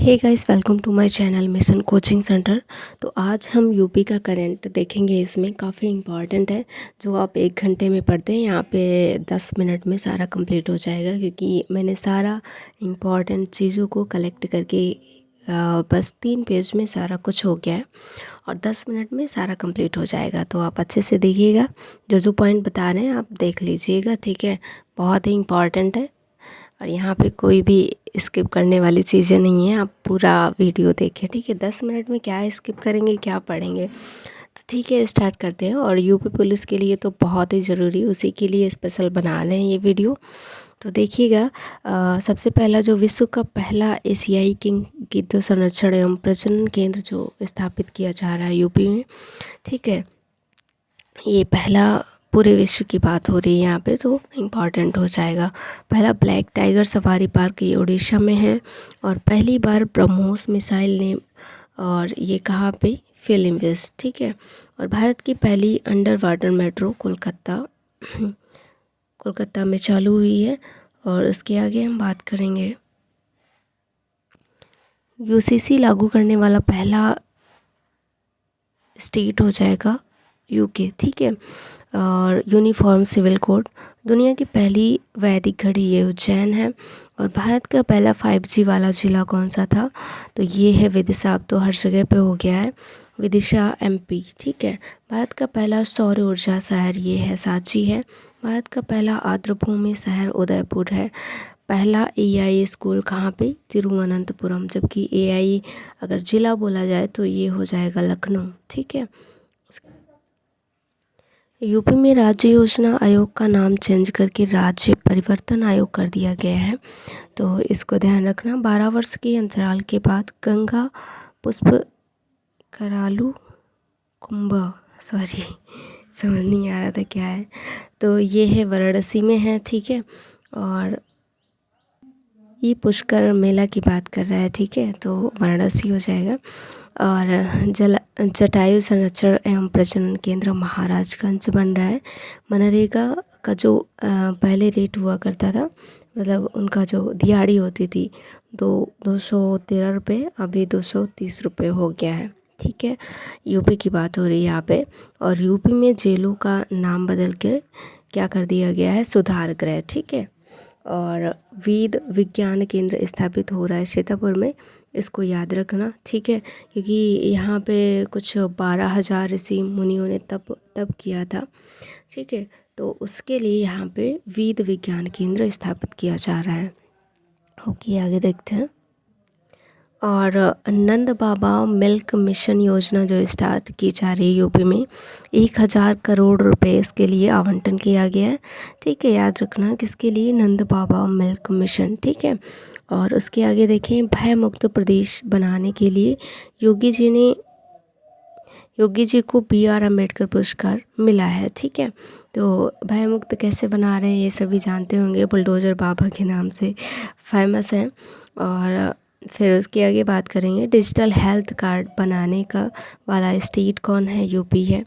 Hey guys, welcome to my channel mission coaching centre. तो आज हम यूपी का करंट देखेंगे। इसमें काफ़ी इम्पॉर्टेंट है। जो आप 1 घंटे में पढ़ते हैं यहाँ पे 10 मिनट में सारा कंप्लीट हो जाएगा, क्योंकि मैंने सारा इम्पॉर्टेंट चीज़ों को कलेक्ट करके बस 3 पेज में सारा कुछ हो गया है और 10 मिनट में सारा कंप्लीट हो जाएगा। तो आप अच्छे से देखिएगा, जो जो पॉइंट बता रहे हैं आप देख लीजिएगा, ठीक है। बहुत ही इम्पॉर्टेंट है और यहाँ पे कोई भी स्किप करने वाली चीज़ें नहीं है। आप पूरा वीडियो देखिए, ठीक है। 10 मिनट में क्या स्किप करेंगे, क्या पढ़ेंगे। तो ठीक है, स्टार्ट करते हैं। और यूपी पुलिस के लिए तो बहुत ही ज़रूरी, उसी के लिए स्पेशल बना रहे हैं ये वीडियो। तो देखिएगा, सबसे पहला जो विश्व का पहला एशियाई किंग गिद्ध संरक्षण एवं प्रजनन केंद्र जो स्थापित किया जा रहा है यूपी में, ठीक है। ये पहला पूरे विश्व की बात हो रही है यहाँ पे, तो इम्पॉर्टेंट हो जाएगा। पहला ब्लैक टाइगर सफारी पार्क ये उड़ीसा में है। और पहली बार ब्रह्मोस मिसाइल ने, और ये कहाँ पे, फिल्म वेस्ट, ठीक है। और भारत की पहली अंडर वाटर मेट्रो कोलकाता में चालू हुई है। और उसके आगे हम बात करेंगे, यूसीसी लागू करने वाला पहला स्टेट हो जाएगा यूके, ठीक है। और यूनिफॉर्म सिविल कोड, दुनिया की पहली वैदिक घड़ी ये उज्जैन है। और भारत का पहला 5G वाला ज़िला कौन सा था, तो ये है विदिशा। अब तो हर जगह पे हो गया है, विदिशा MP, ठीक है। भारत का पहला सौर ऊर्जा शहर ये है सांची है। भारत का पहला आर्द्रभूमि शहर उदयपुर है। पहला AI स्कूल कहाँ पे, तिरुवनंतपुरम। जबकि AI अगर ज़िला बोला जाए तो ये हो जाएगा लखनऊ, ठीक है। यूपी में राज्य योजना आयोग का नाम चेंज करके राज्य परिवर्तन आयोग कर दिया गया है। तो इसको ध्यान रखना। 12 वर्ष के अंतराल के बाद गंगा पुष्प करालू कुंभ, सॉरी समझ नहीं आ रहा था क्या है। तो ये है वाराणसी में है, ठीक है। और ये पुष्कर मेला की बात कर रहा है, ठीक है, तो वाराणसी हो जाएगा। और जटायु संरक्षण एवं प्रजनन केंद्र महाराजगंज बन रहा है। मनरेगा का जो पहले रेट हुआ करता था, मतलब उनका जो दिहाड़ी होती थी 213 रुपये, अभी 230 रुपये हो गया है, ठीक है। यूपी की बात हो रही है यहाँ पे। और यूपी में जेलों का नाम बदल कर क्या कर दिया गया है, सुधार गृह, ठीक है। और वेद विज्ञान केंद्र स्थापित हो रहा है सीतापुर में, इसको याद रखना, ठीक है। क्योंकि यहाँ पे कुछ 12,000 ऋषि मुनियों ने तप किया था, ठीक है। तो उसके लिए यहाँ पे वेद विज्ञान केंद्र स्थापित किया जा रहा है। ओके, आगे देखते हैं। और नंद बाबा मिल्क मिशन योजना जो स्टार्ट की जा रही है यूपी में, 1,000 करोड़ रुपए इसके लिए आवंटन किया गया है, ठीक है। याद रखना किसके लिए, नंद बाबा मिल्क मिशन, ठीक है। और उसके आगे देखें, भय मुक्त प्रदेश बनाने के लिए योगी जी को BR अम्बेडकर पुरस्कार मिला है, ठीक है। तो भय मुक्त कैसे बना रहे हैं ये सभी जानते होंगे, बुलडोज़र बाबा के नाम से फेमस है। और फिर उसके आगे बात करेंगे, डिजिटल हेल्थ कार्ड बनाने का वाला स्टेट कौन है, यूपी है,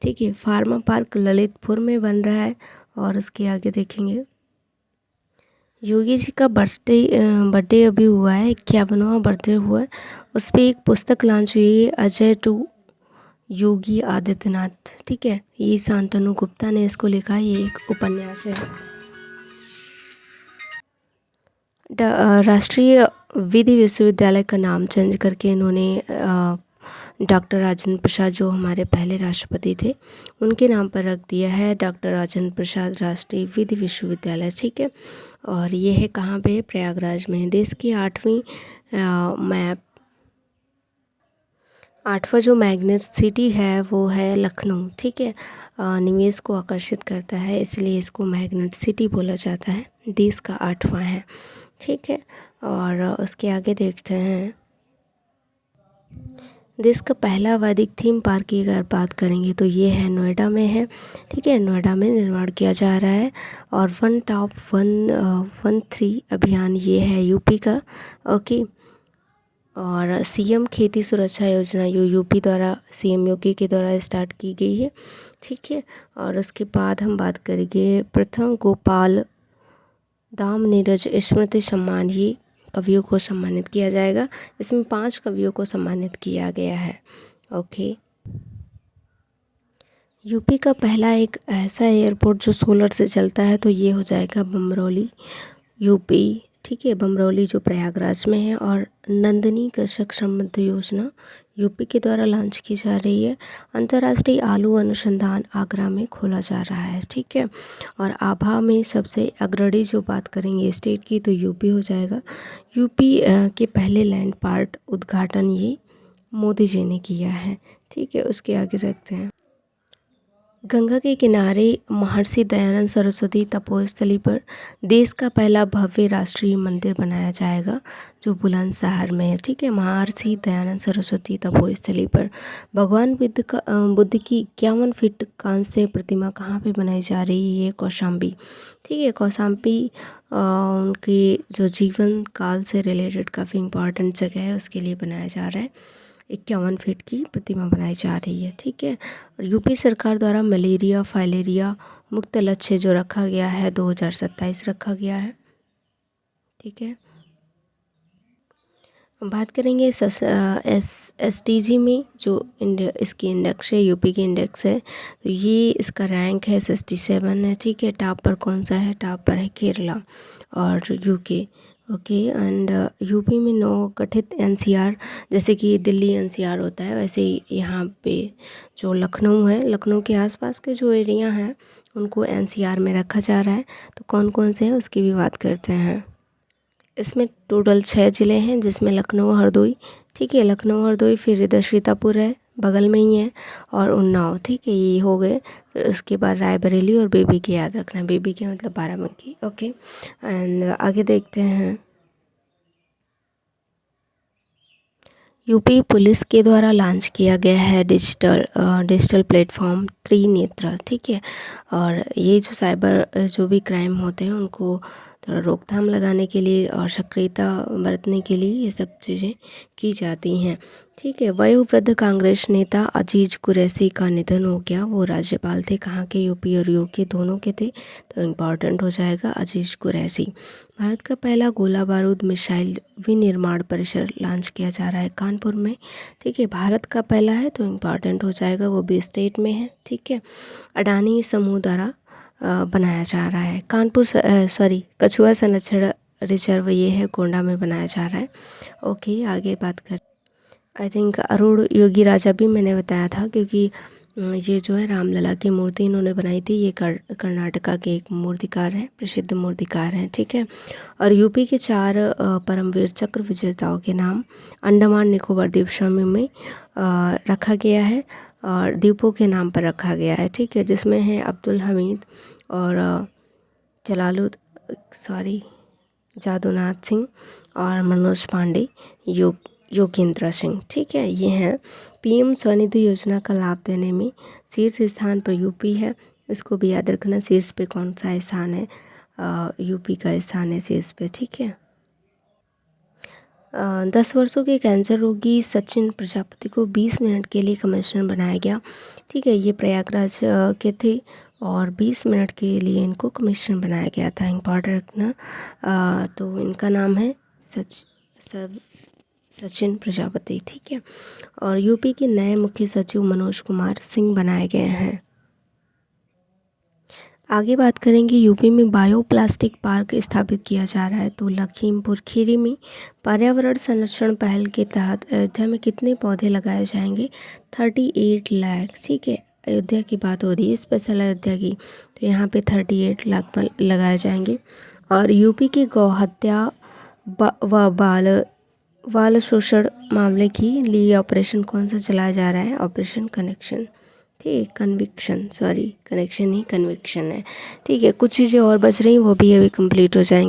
ठीक है। फार्मा पार्क ललितपुर में बन रहा है। और उसके आगे देखेंगे, योगी जी का बर्थडे अभी हुआ है, 51वां बर्थडे हुआ है। उस पर एक पुस्तक लॉन्च हुई है, अजय टू योगी आदित्यनाथ, ठीक है। ये शांतनु गुप्ता ने इसको लिखा है, ये एक उपन्यास है। राष्ट्रीय विधि विश्वविद्यालय का नाम चेंज करके इन्होंने डॉक्टर राजेंद्र प्रसाद, जो हमारे पहले राष्ट्रपति थे, उनके नाम पर रख दिया है, डॉक्टर राजेंद्र प्रसाद राष्ट्रीय विधि विश्वविद्यालय, ठीक है। और ये है कहाँ पे, प्रयागराज में। देश की 8वां जो मैग्नेट सिटी है वो है लखनऊ, ठीक है। निवेश को आकर्षित करता है, इसलिए इसको मैग्नेट सिटी बोला जाता है। देश का 8वां है, ठीक है। और उसके आगे देखते हैं, देश का पहला वैदिक थीम पार्क की अगर बात करेंगे तो ये है नोएडा में है, ठीक है। नोएडा में निर्माण किया जा रहा है। और 1 टॉप 1 अभियान ये है यूपी का, ओके। और CM खेती सुरक्षा योजना यूपी द्वारा, CM योगी के द्वारा स्टार्ट की गई है, ठीक है। और उसके बाद हम बात करेंगे प्रथम गोपाल दाम नीरज स्मृति सम्मान, ये कवियों को सम्मानित किया जाएगा। इसमें 5 कवियों को सम्मानित किया गया है। ओके। यूपी का पहला एक ऐसा एयरपोर्ट जो सोलर से चलता है तो ये हो जाएगा बमरौली, यूपी। ठीक है, बमरौली जो प्रयागराज में है। और नंदिनी कृषक समृद्धि योजना यूपी के द्वारा लॉन्च की जा रही है। अंतर्राष्ट्रीय आलू अनुसंधान आगरा में खोला जा रहा है। ठीक है, और आभा में सबसे अग्रणी जो बात करेंगे स्टेट की तो यूपी हो जाएगा। यूपी के पहले लैंड पार्ट उद्घाटन ये मोदी जी ने किया है। ठीक है, उसके आगे देखते हैं। गंगा के किनारे महर्षि दयानंद सरस्वती तपोस्थली पर देश का पहला भव्य राष्ट्रीय मंदिर बनाया जाएगा जो बुलंदशहर में है। ठीक है, महर्षि दयानंद सरस्वती तपोस्थली पर भगवान बुद्ध की 51 फीट कांस्य प्रतिमा कहाँ पे बनाई जा रही है? कौशाम्बी। ठीक है, कौशाम्बी उनकी जो जीवन काल से रिलेटेड काफ़ी इंपॉर्टेंट जगह है उसके लिए बनाया जा रहा है। 51 फीट की प्रतिमा बनाई जा रही है। ठीक है, और यूपी सरकार द्वारा मलेरिया फाइलेरिया मुक्त लक्ष्य जो रखा गया है 2027 रखा गया है। ठीक है, बात करेंगे SDG में जो इसकी इंडेक्स है, यूपी की इंडेक्स है, तो ये इसका रैंक है 67 है। ठीक है, टॉप पर कौन सा है? टॉप पर है केरला और यूके। ओके, एंड यूपी में 9 गठित NCR, जैसे कि दिल्ली NCR होता है वैसे ही यहाँ पे जो लखनऊ है, लखनऊ के आसपास के जो एरिया हैं उनको NCR में रखा जा रहा है। तो कौन कौन से हैं उसकी भी बात करते हैं। इसमें टोटल 6 ज़िले हैं जिसमें लखनऊ हरदोई। ठीक है, लखनऊ हरदोई, फिर इधर सीतापुर है बगल में ही है, और उन्नाव। ठीक है, ये हो गए। फिर उसके बाद रायबरेली और बेबी के याद रखना, बेबी के मतलब बाराबंकी। ओके, एंड आगे देखते हैं। यूपी पुलिस के द्वारा लॉन्च किया गया है डिजिटल प्लेटफॉर्म त्रिनेत्र। ठीक है, और ये जो साइबर जो भी क्राइम होते हैं उनको थोड़ा रोकथाम लगाने के लिए और सक्रियता बरतने के लिए ये सब चीज़ें की जाती हैं। ठीक है, वयोवृद्ध कांग्रेस नेता अजीज कुरैशी का निधन हो गया। वो राज्यपाल थे, कहाँ के? यूपी और यूके दोनों के थे, तो इम्पॉर्टेंट हो जाएगा अजीज कुरैशी। भारत का पहला गोला बारूद मिसाइल विनिर्माण परिसर लॉन्च किया जा रहा है कानपुर में। ठीक है, भारत का पहला है तो इम्पॉर्टेंट हो जाएगा, वो भी स्टेट में है। ठीक है, अडानी समूह द्वारा बनाया जा रहा है। कछुआ संरक्षण रिजर्व ये है गोंडा में बनाया जा रहा है। ओके, आगे बात कर। आई थिंक अरुण योगी राजा भी मैंने बताया था, क्योंकि ये जो है रामलला की मूर्ति इन्होंने बनाई थी। ये कर्नाटका के एक मूर्तिकार हैं, प्रसिद्ध मूर्तिकार हैं। ठीक है, और यूपी के 4 परमवीर चक्र विजेताओं के नाम अंडमान निकोबार द्वीप समूह में रखा गया है और द्वीपों के नाम पर रखा गया है। ठीक है, जिसमें है अब्दुल हमीद और जादूनाथ सिंह और मनोज पांडे, योगेंद्र सिंह। ठीक है, ये हैं। PM स्वनिधि योजना का लाभ देने में शीर्ष स्थान पर यूपी है, इसको भी याद रखना। शीर्ष पे कौन सा स्थान है? यूपी का स्थान है शीर्ष पे। ठीक है, 10 वर्षों के कैंसर रोगी सचिन प्रजापति को 20 मिनट के लिए कमिश्नर बनाया गया। ठीक है, ये प्रयागराज के थे और 20 मिनट के लिए इनको कमिश्नर बनाया गया था। इम्पॉर्टेंट रखना। तो इनका नाम है सचिन प्रजापति। ठीक है, और यूपी के नए मुख्य सचिव मनोज कुमार सिंह बनाए गए हैं। आगे बात करेंगे, यूपी में बायोप्लास्टिक पार्क स्थापित किया जा रहा है। तो लखीमपुर खीरी में पर्यावरण संरक्षण पहल के तहत अयोध्या में कितने पौधे लगाए जाएंगे? 38 लाख। ठीक है, अयोध्या की बात हो रही है, स्पेशल अयोध्या की, तो यहाँ पे 38 लाख लगाए जाएंगे। और यूपी की गौहत्या व बाल शोषण मामले के लिए ऑपरेशन कौन सा चलाया जा रहा है? Operation connection. ठीक, कन्विक्शन, कनेक्शन ही कन्विक्शन है। ठीक है, कुछ चीज़ें और बच रही वो भी अभी कंप्लीट हो जाएंगी।